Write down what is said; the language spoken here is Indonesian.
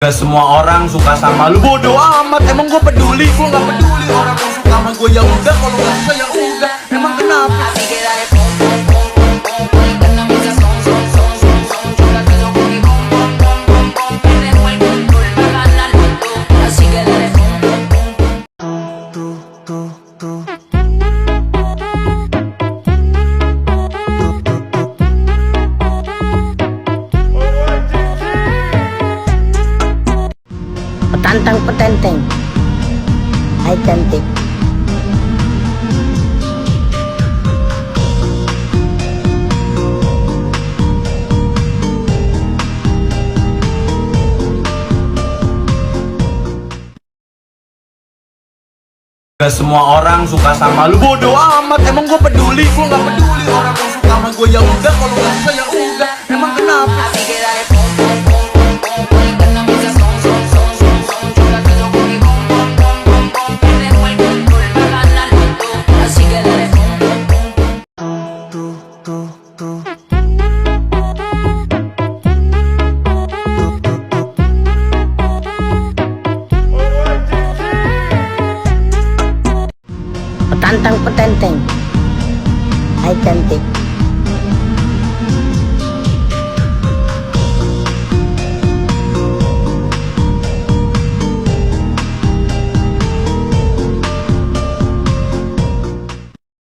Gak semua orang suka sama lu, bodo amat. Emang gue peduli, gue gak peduli. Orang yang suka sama gue ya udah, kalau gak suka ya udah. Emang kenapa? Petantang petenteng, hai cantik. Gak semua orang suka sama lu, bodo amat. Emang gue peduli, gue gak peduli. Orang yang suka sama gue ya udah, kalau gak suka ya udah. Emang kenapa? Petantang petenteng, hai cantik.